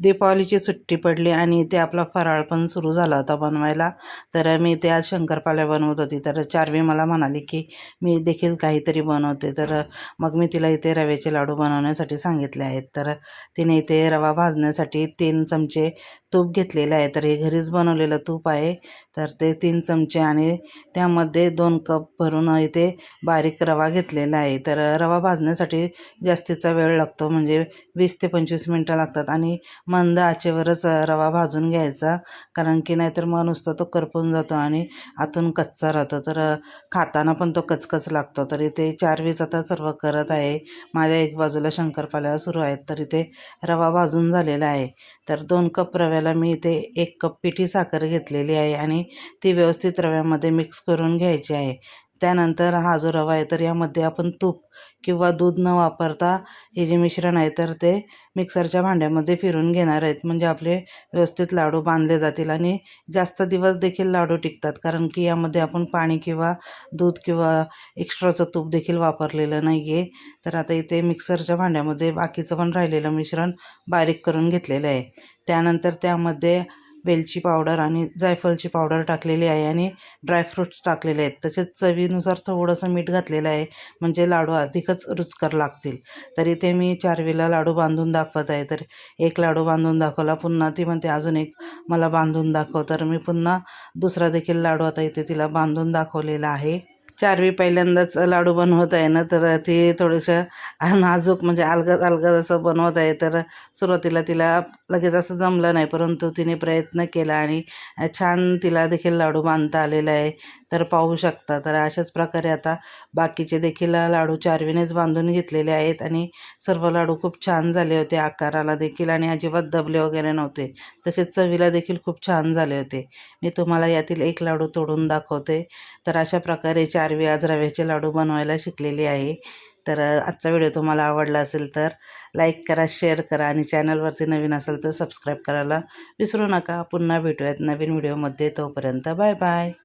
दीपावलीची सुट्टी पडली आणि ते आपला फराळ पण सुरू झाला होता बनवायला. तर मी ते आज शंकरपाळ्या बनवत होती. तर चार्वी मला म्हणाली की मी देखील काहीतरी बनवते. तर मग मी तिला इथे रव्याचे लाडू बनवण्यासाठी सांगितले आहेत. तर तिने इथे रवा भाजण्यासाठी 3 चमचे तूप घेतलेले आहे. तर हे घरीच बनवलेलं तूप आहे. तर ते 3 चमचे आणि त्यामध्ये 2 कप भरून इथे बारीक रवा घेतलेला आहे. तर रवा भाजण्यासाठी जास्तीचा वेळ लागतो, म्हणजे 20 ते 25 मिनटं लागतात आणि मंद आचेवरच रवा भाजून घ्यायचा, कारण की नाहीतर मग नुसता तो करपून जातो आणि आतून कच्चा राहतो. तर खाताना पण तो कचकच लागतो. तर इथे चार्वीच आता सर्व करत आहे. माझ्या एक बाजूला शंकरपाळ्या सुरू आहेत. तर इथे रवा भाजून झालेला आहे. तर 2 कप रव्याला मी इथे 1 कप पिठी साखर घेतलेली आहे आणि ती व्यवस्थित रव्यामध्ये मिक्स करून घ्यायची आहे. त्यानंतर हा जो रवा आहे तर यामध्ये आपण तूप किंवा दूध न वापरता हे जे मिश्रण आहे तर ते मिक्सरच्या भांड्यामध्ये फिरून घेणार आहेत, म्हणजे आपले व्यवस्थित लाडू बांधले जातील आणि जास्त दिवस देखील लाडू टिकतात, कारण की यामध्ये आपण पाणी किंवा दूध किंवा एक्स्ट्राचं तूप देखील वापरलेलं नाही आहे. तर आता इथे मिक्सरच्या भांड्यामध्ये बाकीचं पण राहिलेलं मिश्रण बारीक करून घेतलेलं आहे. त्यानंतर त्यामध्ये वेलची पावडर आणि जायफळची पावडर टाकलेली आहे आणि ड्रायफ्रूट्स टाकलेले आहेत. तसेच चवीनुसार थोडंसं मीठ घातलेलं आहे, म्हणजे लाडू अधिकच रुचकर लागतील. तर इथे मी चार्वीला लाडू बांधून दाखवत आहे. तर एक लाडू बांधून दाखवला, पुन्हा ती म्हणते अजून एक मला बांधून दाखव. तर मी पुन्हा दुसरा देखील लाडू आता इथे तिला बांधून दाखवलेला आहे. चार्वी पहिल्यांदाच लाडू बनवत आहे ना, तर ती थोडंसं नाजूक म्हणजे अलगद अलगद असं बनवत आहे. तर सुरुवातीला तिला लगेच असं जमलं नाही, परंतु तिने प्रयत्न केला आणि छान तिला देखील लाडू बांधता आलेला आहे. तर पाहू शकता. तर अशाच प्रकारे आता बाकीचे देखील लाडू चार्वीनेच बांधून घेतलेले आहेत आणि सर्व लाडू खूप छान झाले होते आकाराला देखील आणि अजिबात दबले वगैरे नव्हते. तसेच चवीला देखील खूप छान झाले होते. मी तुम्हाला यातील एक लाडू तोडून दाखवते. तर अशा प्रकारे चार्वी आज रव्याचे लाडू बनवायला शिकलेली आहे. तर आजचा व्हिडिओ तुम्हाला आवडला असेल तर लाईक करा, शेअर करा आणि चॅनलवरती नवीन असेल तर सबस्क्राईब करायला विसरू नका. पुन्हा भेटूयात नवीन व्हिडिओमध्ये. तोपर्यंत बाय बाय.